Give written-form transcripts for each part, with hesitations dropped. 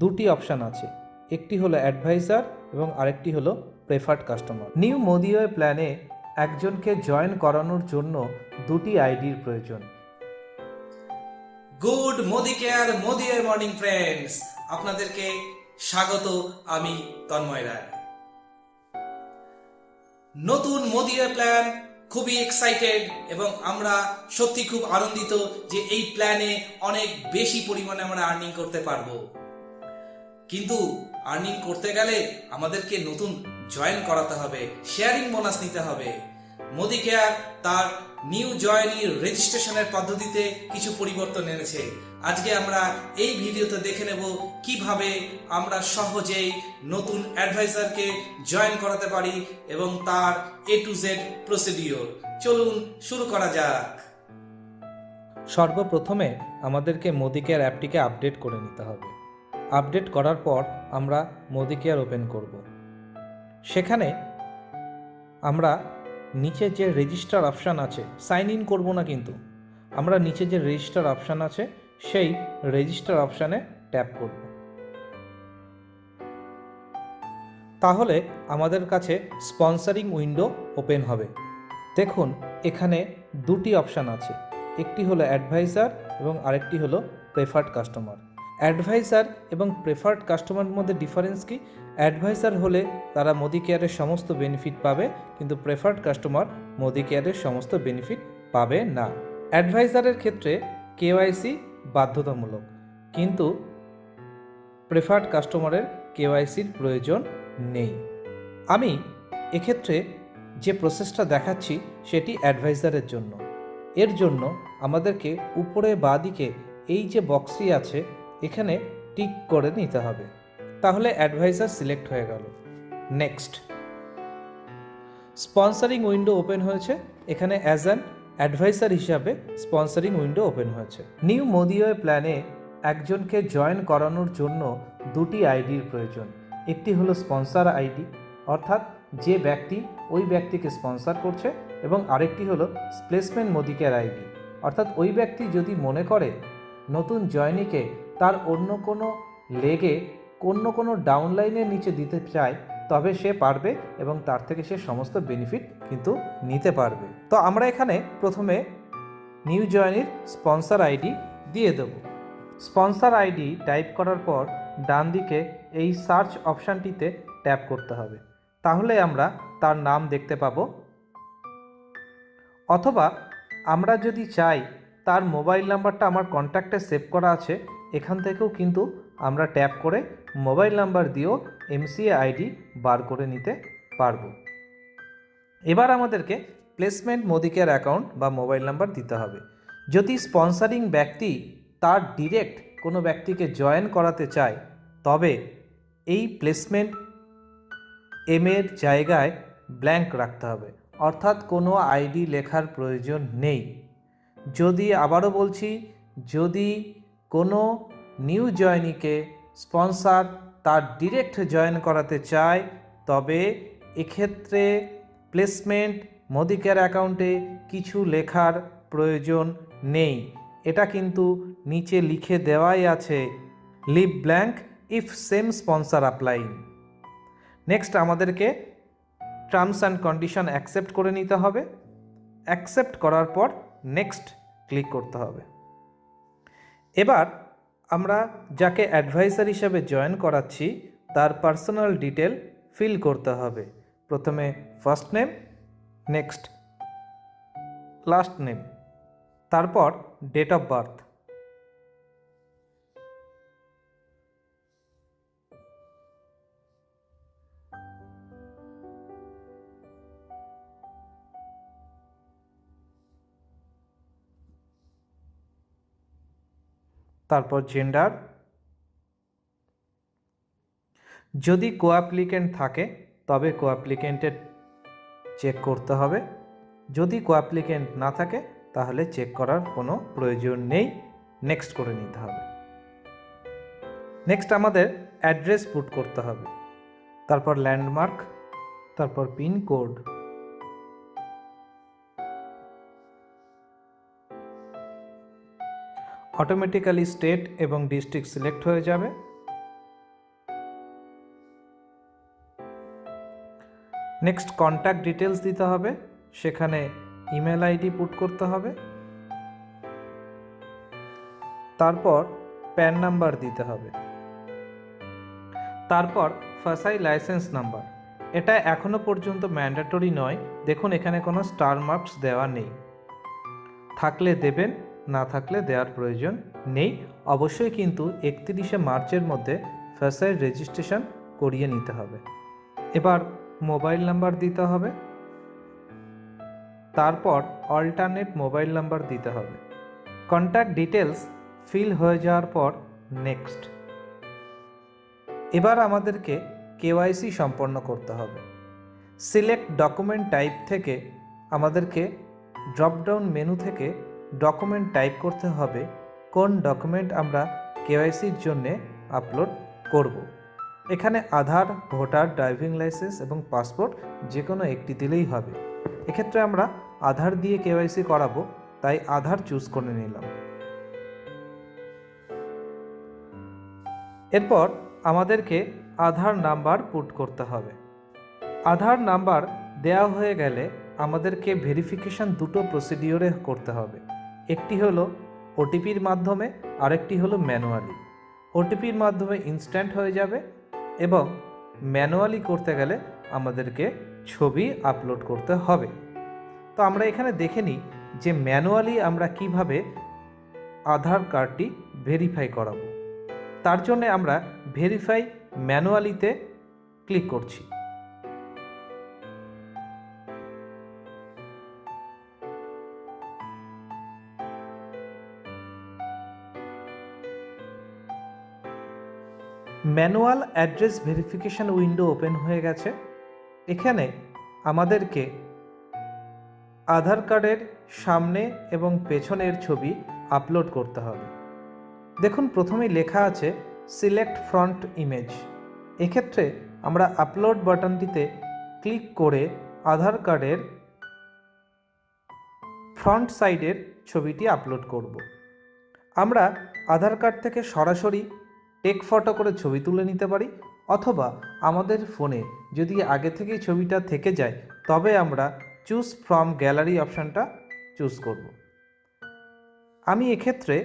দুটি অপশান আছে, একটি হলো অ্যাডভাইজার এবং আরেকটি হলো প্রেফার্ড কাস্টমার। নিউ মোদিওয়ে প্ল্যানে একজনকে জয়েন করানোর জন্য দুটি আইডির প্রয়োজন। গুড মোদি কেয়ার মোদিওয়ে মর্নিং ফ্রেন্ডস, আপনাদেরকে স্বাগত। আমি তন্ময় রায়। নতুন মোদিওয়ে প্ল্যান, খুবই এক্সাইটেড এবং আমরা সত্যি খুব আনন্দিত যে এই প্ল্যানে অনেক বেশি পরিমাণে আমরা আর্নিং করতে পারবো। কিন্তু আর্নিং করতে গেলে আমাদেরকে নতুন জয়েন করাতে হবে, শেয়ারিং বোনাস নিতে হবে। মোদি কেয়ার তার নিউ জয়েনির রেজিস্ট্রেশনের পদ্ধতিতে কিছু পরিবর্তন এনেছে। আজকে আমরা এই ভিডিওতে দেখে নেব কিভাবে আমরা সহজেই নতুন অ্যাডভাইজারকে জয়েন করাতে পারি এবং তার A to Z প্রসিডিওর। চলুন শুরু করা যাক। সর্বপ্রথমে আমাদেরকে মোদি কেয়ার অ্যাপটিকে আপডেট করে নিতে হবে। আপডেট করার পর আমরা মোদি কেয়ার ওপেন করব। সেখানে আমরা নিচে যে রেজিস্টার অপশান আছে, সাইন ইন করব না, কিন্তু আমরা নিচে যে রেজিস্টার অপশান আছে সেই রেজিস্টার অপশানে ট্যাপ করব। তাহলে আমাদের কাছে স্পন্সরিং উইন্ডো ওপেন হবে। দেখুন এখানে দুটি অপশান আছে, একটি হলো অ্যাডভাইজার এবং আরেকটি হলো প্রেফার্ড কাস্টমার। অ্যাডভাইজার এবং প্রেফার্ড কাস্টমারের মধ্যে ডিফারেন্স কি? অ্যাডভাইজার হলে তারা মোদি কেয়ারের সমস্ত বেনিফিট পাবে, কিন্তু প্রেফার্ড কাস্টমার মোদি কেয়ারের সমস্ত বেনিফিট পাবে না। অ্যাডভাইজারের ক্ষেত্রে KYC বাধ্যতামূলক, কিন্তু প্রেফার্ড কাস্টমারের KYCর প্রয়োজন নেই। আমি এক্ষেত্রে যে প্রসেসটা দেখাচ্ছি সেটি অ্যাডভাইজারের জন্য। এর জন্য আমাদেরকে উপরে বাঁদিকে এই যে বক্সটি আছে এখানে টিক করে নিতে হবে, তাহলে অ্যাডভাইজার সিলেক্ট হয়ে গেল। নেক্সট, স্পন্সরিং উইন্ডো ওপেন হয়েছে। এখানে অ্যাজ অ্যান অ্যাডভাইজার হিসাবে স্পন্সরিং উইন্ডো ওপেন হয়েছে। নিউ মোদিওয়ে প্ল্যানে একজনকে জয়েন করানোর জন্য দুটি আইডির প্রয়োজন। একটি হলো স্পন্সর আইডি, অর্থাৎ যে ব্যক্তি ওই ব্যক্তিকে স্পন্সর করছে, এবং আরেকটি হলো প্লেসমেন্ট মোদি কেয়ার আইডি, অর্থাৎ ওই ব্যক্তি যদি মনে করে নতুন জয়েনিকে তার অন্য কোনো লেগে অন্য কোনো ডাউনলাইনের নিচে দিতে চায়, তবে সে পারবে এবং তার থেকে সে সমস্ত বেনিফিট কিন্তু নিতে পারবে। তো আমরা এখানে প্রথমে নিউ জয়েনির স্পন্সর আইডি দিয়ে দেব। স্পন্সর আইডি টাইপ করার পর ডান দিকে এই সার্চ অপশানটিতে ট্যাপ করতে হবে, তাহলে আমরা তার নাম দেখতে পাবো। অথবা আমরা যদি চাই তার মোবাইল নাম্বারটা আমার কন্ট্যাক্টে সেভ করা আছে, এখান থেকেও কিন্তু আমরা ট্যাপ করে মোবাইল নাম্বার দিয়েও MCA আইডি বার করে নিতে পারবো। এবার আমাদেরকে প্লেসমেন্ট মোদি কেয়ার অ্যাকাউন্ট বা মোবাইল নাম্বার দিতে হবে। যদি স্পন্সরিং ব্যক্তি তার ডিরেক্ট কোনো ব্যক্তিকে জয়েন করাতে চায়, তবে এই প্লেসমেন্ট এর জায়গায় ব্ল্যাঙ্ক রাখতে হবে, অর্থাৎ কোনো আইডি লেখার প্রয়োজন নেই। যদি, আবারও বলছি, যদি কোনো নিউ জয়েনিকে স্পন্সর তার ডিরেক্ট জয়েন করাতে চায়, তবে এক্ষেত্রে প্লেসমেন্ট মোদি কেয়ার অ্যাকাউন্টে কিছু লেখার প্রয়োজন নেই। এটা কিন্তু নিচে লিখে দেওয়াই আছে, leave blank if same sponsor applying. Next আমাদেরকে টার্মস অ্যান্ড কন্ডিশন অ্যাকসেপ্ট করে নিতে হবে। অ্যাকসেপ্ট করার পর নেক্সট ক্লিক করতে হবে। এবার আমরা যাকে অ্যাডভাইজার হিসেবে জয়েন করাচ্ছি তার পার্সোনাল ডিটেল ফিল করতে হবে। প্রথমে first name, next last name, তারপর ডেট অফ বার্থ, তারপর জেন্ডার। যদি কোঅ্যাপ্লিকেন্ট থাকে তবে কোঅ্যাপ্লিকেন্টের চেক করতে হবে, যদি কোঅ্যাপ্লিকেন্ট না থাকে তাহলে চেক করার কোনো প্রয়োজন নেই, নেক্সট করে নিতে হবে। নেক্সট আমাদের অ্যাড্রেস পুট করতে হবে, তারপর ল্যান্ডমার্ক, তারপর পিন কোড, অটোমেটিক্যালি স্টেট এবং ডিস্ট্রিক্ট সিলেক্ট হয়ে যাবে। নেক্সট কন্ট্যাক্ট ডিটেলস দিতে হবে, সেখানে ইমেল আইডি পুট করতে হবে, তারপর প্যান নাম্বার দিতে হবে, তারপর ফাসাই লাইসেন্স নাম্বার। এটা এখনো পর্যন্ত ম্যান্ডেটরি নয়, দেখুন এখানে কোনো স্টার মার্কস দেওয়া নেই, থাকলে দেবেন, না থাকলে দেওয়ার প্রয়োজন নেই। অবশ্যই কিন্তু 31শে মার্চের মধ্যে ফাসাই রেজিস্ট্রেশন করিয়ে নিতে হবে। এবার মোবাইল নাম্বার দিতে হবে, তারপর অল্টারনেট মোবাইল নাম্বার দিতে হবে। কন্ট্যাক্ট ডিটেলস ফিল হয়ে যাওয়ার পর নেক্সট। এবার আমাদেরকে কেওয়াইসি সম্পন্ন করতে হবে। সিলেক্ট ডকুমেন্ট টাইপ থেকে আমাদেরকে ড্রপডাউন মেনু থেকে ডকুমেন্ট টাইপ করতে হবে কোন ডকুমেন্ট আমরা কেওয়াইসির জন্যে আপলোড করব। এখানে আধার, ভোটার, ড্রাইভিং লাইসেন্স এবং পাসপোর্ট যে কোনো একটি দিলেই হবে। এক্ষেত্রে আমরা আধার দিয়ে কেওয়াইসি করাবো, তাই আধার চুজ করে নিলাম। এরপর আমাদেরকে আধার নাম্বার পুট করতে হবে। আধার নাম্বার দেওয়া হয়ে গেলে আমাদেরকে ভেরিফিকেশন দুটো প্রসিডিওরে করতে হবে। একটি হলো ওটিপির মাধ্যমে, আরেকটি হলো ম্যানুয়ালি। ওটিপির মাধ্যমে ইনস্ট্যান্ট হয়ে যাবে এবং ম্যানুয়ালি করতে গেলে আমাদেরকে ছবি আপলোড করতে হবে। তো আমরা এখানে দেখে নিই যে ম্যানুয়ালি আমরা কিভাবে আধার কার্ডটি ভেরিফাই করাবো। তার জন্য আমরা ভেরিফাই ম্যানুয়ালিতে ক্লিক করছি। Manual address verification window open হয়ে গেছে। এখানে আমাদেরকে আধার কার্ডের সামনে এবং পেছনের ছবি আপলোড করতে হবে। দেখুন প্রথমেই লেখা আছে সিলেক্ট ফ্রন্ট ইমেজ। এক্ষেত্রে আমরা আপলোড বাটনটিতে ক্লিক করে আধার কার্ডের ফ্রন্ট সাইডের ছবিটি আপলোড করব। আমরা আধার কার্ড থেকে সরাসরি টেক ফটো করে ছবি তুলে নিতে পারি, অথবা আমাদের ফোনে যদি আগে থেকেই ছবিটা থেকে যায় তবে আমরা চুজ ফ্রম গ্যালারি অপশানটা চুজ করব। আমি এক্ষেত্রে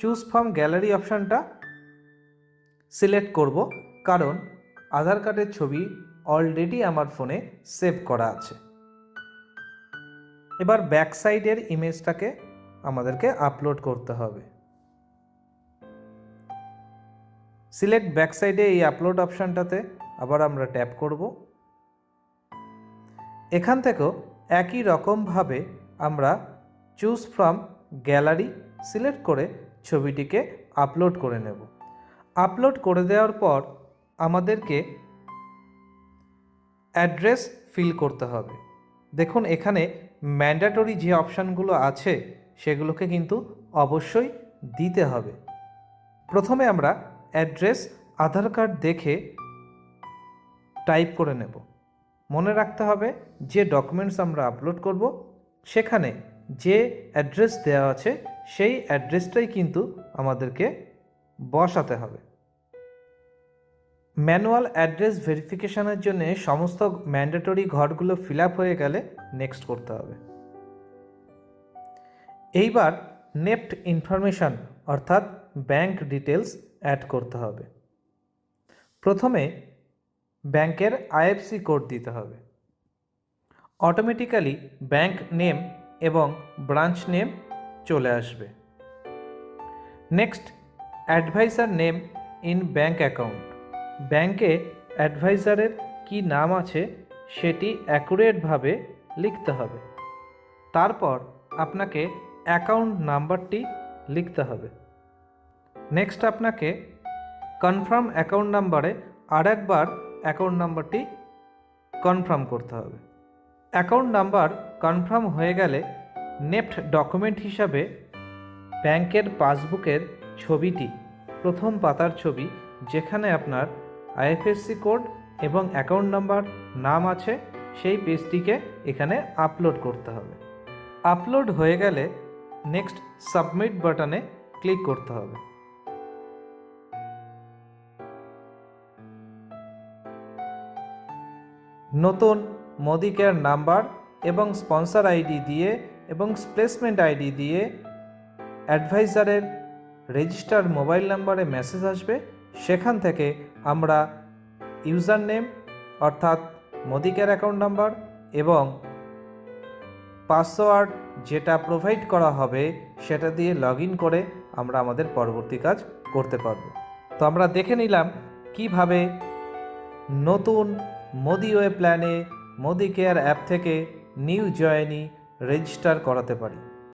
চুজ ফ্রম গ্যালারি অপশানটা সিলেক্ট করব, কারণ আধার কার্ডের ছবি অলরেডি আমার ফোনে সেভ করা আছে। এবার ব্যাক সাইডের ইমেজটাকে আমাদেরকে আপলোড করতে হবে। সিলেক্ট ব্যাক সাইডে এই আপলোড অপশানটাতে আবার আমরা ট্যাপ করব। এখান থেকেও একই রকমভাবে আমরা চুজ ফ্রম গ্যালারি সিলেক্ট করে ছবিটিকে আপলোড করে নেব। আপলোড করে দেওয়ার পর আমাদেরকে অ্যাড্রেস ফিল করতে হবে। দেখুন এখানে ম্যান্ডেটরি যে অপশানগুলো আছে সেগুলোকে কিন্তু অবশ্যই দিতে হবে। প্রথমে আমরা অ্যাড্রেস আধার কার্ড দেখে টাইপ করে নেব। মনে রাখতে হবে যে ডকুমেন্টস আমরা আপলোড করব সেখানে যে অ্যাড্রেস দেওয়া আছে সেই অ্যাড্রেসটাই কিন্তু আমাদেরকে বসাতে হবে। ম্যানুয়াল অ্যাড্রেস ভেরিফিকেশনের জন্য সমস্ত ম্যান্ডেটরি ঘরগুলো ফিল আপ হয়ে গেলে নেক্সট করতে হবে। এইবার নেফট ইনফরমেশন অর্থাৎ ব্যাংক ডিটেলস অ্যাড করতে হবে। প্রথমে ব্যাংকের আইএফসি কোড দিতে হবে। অটোমেটিক্যালি ব্যাংক নেম এবং ব্রাঞ্চ নেম চলে আসবে। Next advisor name in bank account. ব্যাংকে অ্যাডভাইজারের কি নাম আছে সেটি অ্যাকুরেটভাবে লিখতে হবে। তারপর আপনাকে অ্যাকাউন্ট নাম্বারটি লিখতে হবে। নেক্সট আপনাকে কনফার্ম অ্যাকাউন্ট নাম্বারে আরেকবার অ্যাকাউন্ট নাম্বারটি কনফার্ম করতে হবে। অ্যাকাউন্ট নাম্বার কনফার্ম হয়ে গেলে নেফট ডকুমেন্ট হিসাবে ব্যাংকের পাসবুকের ছবিটি, প্রথম পাতার ছবি যেখানে আপনার আইএফএসসি কোড এবং অ্যাকাউন্ট নাম্বার নাম আছে সেই পেজটিকে এখানে আপলোড করতে হবে। আপলোড হয়ে গেলে নেক্সট সাবমিট বাটনে ক্লিক করতে হবে। নতুন মোদি কেয়ার নাম্বার এবং স্পন্সর আইডি দিয়ে এবং প্লেসমেন্ট আইডি দিয়ে অ্যাডভাইজারের রেজিস্টার মোবাইল নাম্বারে মেসেজ আসবে। সেখান থেকে আমরা ইউজার নেম অর্থাৎ মোদি কেয়ার অ্যাকাউন্ট নাম্বার এবং পাসওয়ার্ড যেটা প্রোভাইড করা হবে সেটা দিয়ে লগ ইন করে আমরা আমাদের পরবর্তী কাজ করতে পারবো। তো আমরা দেখে নিলাম কিভাবে নতুন মোদি ওয়ে প্ল্যানে মোদি কেয়ার অ্যাপ থেকে নিউ জয়েনি রেজিস্টার করাতে পারি।